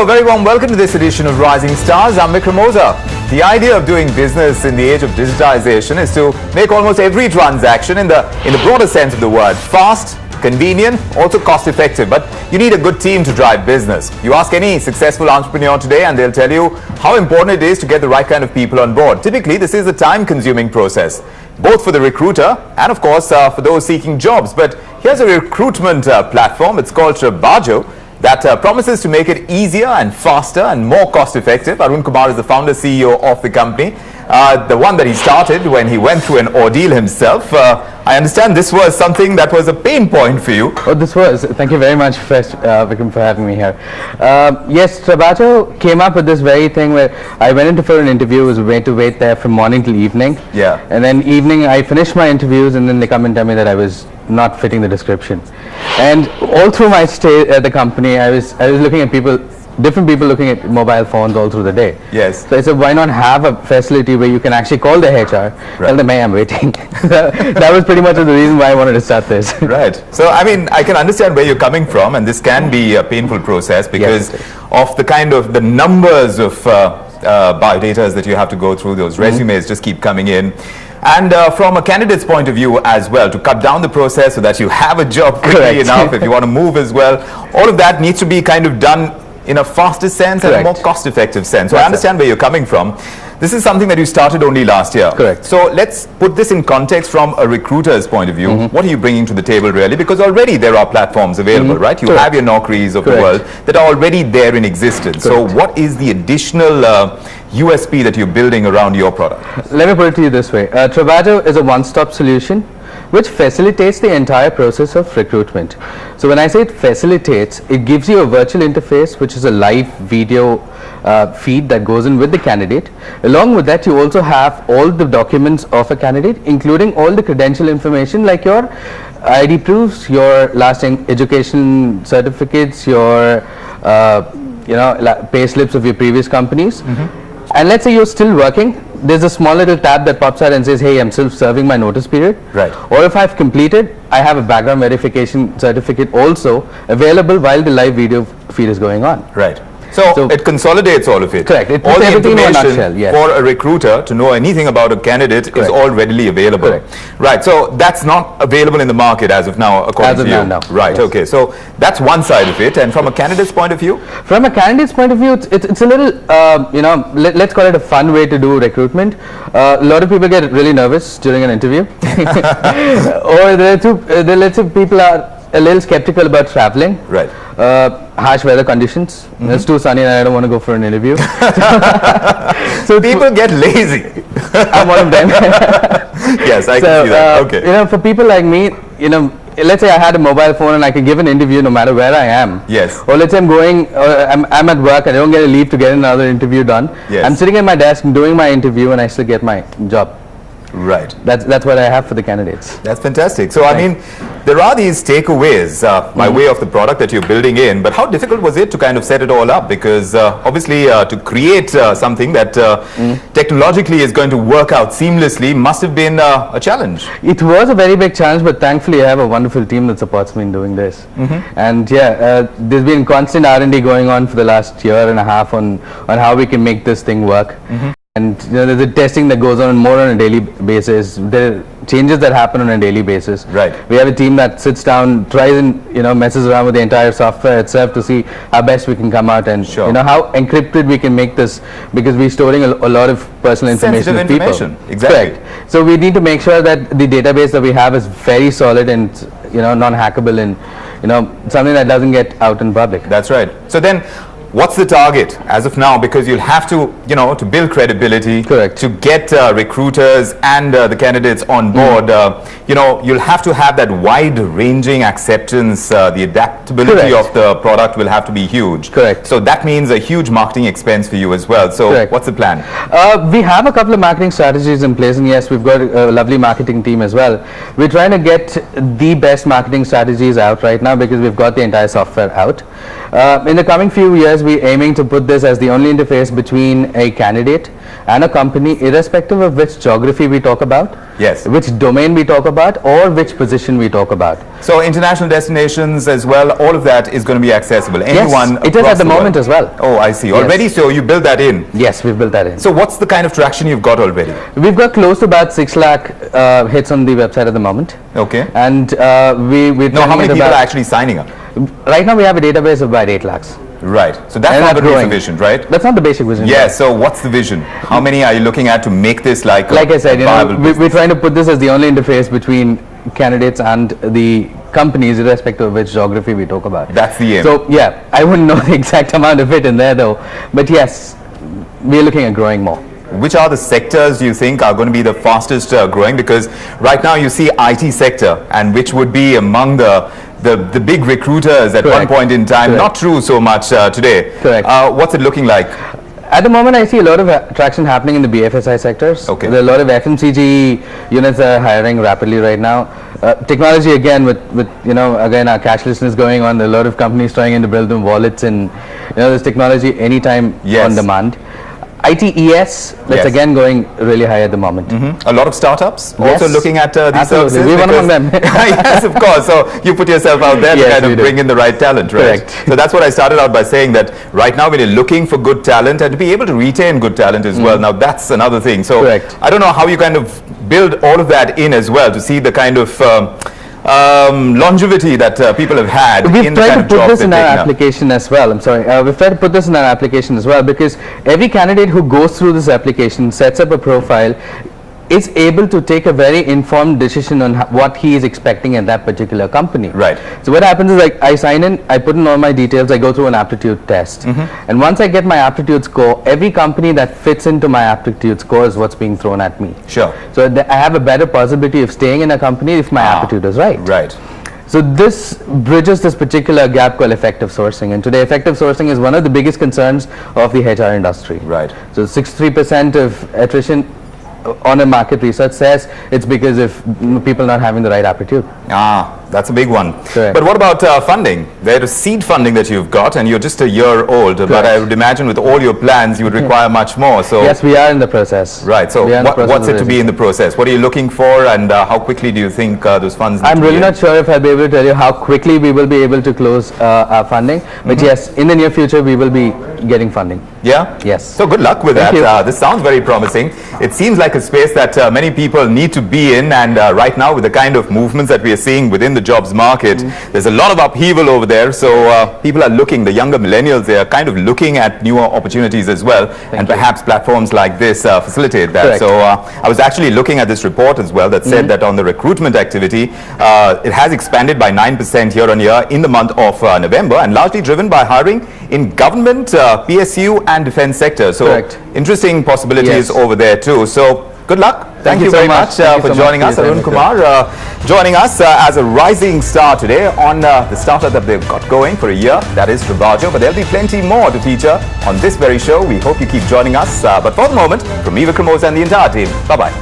Hello, very warm welcome to this edition of Rising Stars. I'm Vikram Oza. The idea of doing business in the age of digitization is to make almost every transaction in the broader sense of the word fast, convenient, also cost effective. But you need a good team to drive business. You ask any successful entrepreneur today and they'll tell you how important it is to get the right kind of people on board. Typically, this is a time-consuming process, both for the recruiter and of course for those seeking jobs. But here's a recruitment platform. It's called Trabaajo, that promises to make it easier and faster and more cost effective. Arun Kumar is the founder CEO of the company, the one that he started when he went through an ordeal himself. I understand this was something that was a pain point for you. Oh, this was. Thank you very much, first, Vikram, for having me here. Yes, Trabaajo came up with this very thing where I went in for an interview, was to wait there from morning till evening. Yeah. And then evening, I finished my interviews, and then they come and tell me that I was not fitting the description. And all through my stay at the company, I was looking at different people looking at mobile phones all through the day. Yes. So I said, why not have a facility where you can actually call the HR, tell them, hey, I'm waiting. That was pretty much the reason why I wanted to start this. Right. So, I mean, I can understand where you're coming from, and this can be a painful process because of the numbers of biodatas that you have to go through. Those resumes just keep coming in. And from a candidate's point of view as well, to cut down the process so that you have a job quickly enough if you want to move as well. All of that needs to be kind of done in a faster sense and a more cost-effective sense. So I understand where you're coming from. This is something that you started only last year. Correct. So let's put this in context from a recruiter's point of view. What are you bringing to the table really? Because already there are platforms available, right? You have your Naukris of the world that are already there in existence. So what is the additional USP that you're building around your product? Let me put it to you this way. Trabaajo is a one-stop solution which facilitates the entire process of recruitment. So when I say it facilitates, it gives you a virtual interface which is a live video feed that goes in with the candidate. Along with that, you also have all the documents of a candidate, including all the credential information like your ID proofs, your last education certificates, your pay slips of your previous companies. And let's say you're still working, there's a small little tab that pops out and says, hey, I'm still serving my notice period. Right. Or if I've completed, I have a background verification certificate also available while the live video feed is going on. Right. So it consolidates all of it. Correct. It all puts the everything information in a nutshell, yes. For a recruiter to know anything about a candidate is all readily available. Correct. Right. So that's not available in the market as of now, according to you. No. Right. Yes. Okay. So that's one side of it. And from a candidate's point of view? From a candidate's point of view, it's a little, let's call it a fun way to do recruitment. A lot of people get really nervous during an interview. Or let's say people are a little skeptical about traveling. Right. Harsh weather conditions. It's too sunny and I don't want to go for an interview. So people get lazy. I'm one of them. Yes, I can see that. Okay. For people like me, let's say I had a mobile phone and I can give an interview no matter where I am. Yes. Or let's say I'm at work and I don't get a leave to get another interview done. Yes. I'm sitting at my desk doing my interview and I still get my job. Right. That's what I have for the candidates. That's fantastic. So, I mean, there are these takeaways by way of the product that you're building in, but how difficult was it to kind of set it all up? Because obviously to create something that technologically is going to work out seamlessly must have been a challenge. It was a very big challenge, but thankfully I have a wonderful team that supports me in doing this. And there's been constant R&D going on for the last year and a half on how we can make this thing work. And there's a testing that goes on more on a daily basis. There are changes that happen on a daily basis. Right. We have a team that sits down, tries and messes around with the entire software itself to see how best we can come out and how encrypted we can make this, because we're storing a lot of personal information of people. Exactly. Correct. So we need to make sure that the database that we have is very solid and non-hackable and something that doesn't get out in public. That's right. So then, what's the target as of now? Because you'll have to, to build credibility, to get recruiters and the candidates on board. You'll have to have that wide-ranging acceptance. The adaptability of the product will have to be huge. Correct. So that means a huge marketing expense for you as well. So what's the plan? We have a couple of marketing strategies in place, and yes, we've got a lovely marketing team as well. We're trying to get the best marketing strategies out right now because we've got the entire software out. In the coming few years, we're aiming to put this as the only interface between a candidate and a company, irrespective of which geography we talk about, Yes. which domain we talk about, or which position we talk about. So international destinations as well, all of that is going to be accessible. Anyone Yes, it is across at the moment world. as well. Oh, I see. Yes. Already, so you built that in. Yes, we've built that in. So what's the kind of traction you've got already? We've got close to about 6 lakh hits on the website at the moment. Okay. And we're Now, how many trending at people are about, actually signing up? right now we have a database of about 8 lakhs. Right. So that's And not that's going to be growing. sufficient, right? That's not the basic vision. Yeah. So what's the vision? How many are you looking at to make this like Like I said, you know, viable we're business? trying to put this as the only interface between candidates and the companies, irrespective of which geography we talk about. That's the aim. So yeah, I wouldn't know the exact amount of it in there though, but yes, we're looking at growing more. Which are the sectors you think are going to be the fastest growing? Because right now you see IT sector, and which would be among the big recruiters at Correct. one point in time. Correct. Not true so much today. Correct. What's it looking like? At the moment, I see a lot of traction happening in the BFSI sectors. Okay. There are a lot of FMCG units that are hiring rapidly right now. Technology again, with you know, again our cashlessness is going on. There are a lot of companies trying to build them wallets, and you know, there's technology anytime Yes. on demand. ITES, that's Yes. again going really high at the moment. A lot of startups Yes. also looking at these Absolutely. services. We're one among them. Yes, of course. So you put yourself out there to Yes, kind we of do. bring in the right talent, right? Correct. So that's what I started out by saying, that right now when you're looking for good talent and to be able to retain good talent as well, now that's another thing. So Correct. I don't know how you kind of build all of that in as well to see the kind of longevity that people have had We've in the tried kind to of put jobs this they're in our taking up. application as well. I'm sorry. We've tried to put this in our application as well, because every candidate who goes through this application, sets up a profile, is able to take a very informed decision on what he is expecting in that particular company. Right. So what happens is, like, I sign in, I put in all my details, I go through an aptitude test. And once I get my aptitude score, every company that fits into my aptitude score is what's being thrown at me. Sure. So I have a better possibility of staying in a company if my aptitude is right. Right. So this bridges this particular gap called effective sourcing, and today effective sourcing is one of the biggest concerns of the HR industry. Right. So 63% of attrition on a market research says it's because of people not having the right aptitude. That's a big one. Correct. But what about funding? There is seed funding that you've got, and you're just a year old. But Correct. I would imagine with all your plans, you would require much more. So Yes, we are in the process. right. So We are in the process what's of it to be in the process? What are you looking for, and how quickly do you think those funds? Need I'm to be really in? not sure if I'll be able to tell you how quickly we will be able to close our funding, but yes, in the near future we will be getting funding. Yeah. Yes. So good luck with Thank that. you. This sounds very promising. It seems like a space that many people need to be in, and right now with the kind of movements that we are seeing within the jobs market, there's a lot of upheaval over there. So people are looking, the younger millennials, they are kind of looking at newer opportunities as well, and perhaps platforms like this facilitate that. Correct. So I was actually looking at this report as well that said that on the recruitment activity, it has expanded by 9% year on year in the month of November, and largely driven by hiring in government, PSU and defense sector. So Correct. interesting possibilities Yes. over there too. So good luck. Thank you you so very much. much Thank you for so much joining for us, your Arun time, Kumar, joining us as a rising star today on the startup that they've got going for a year, that is Trabaajo. But there'll be plenty more to feature on this very show. We hope you keep joining us. But for the moment, from me, Vikramosa, and the entire team, bye-bye.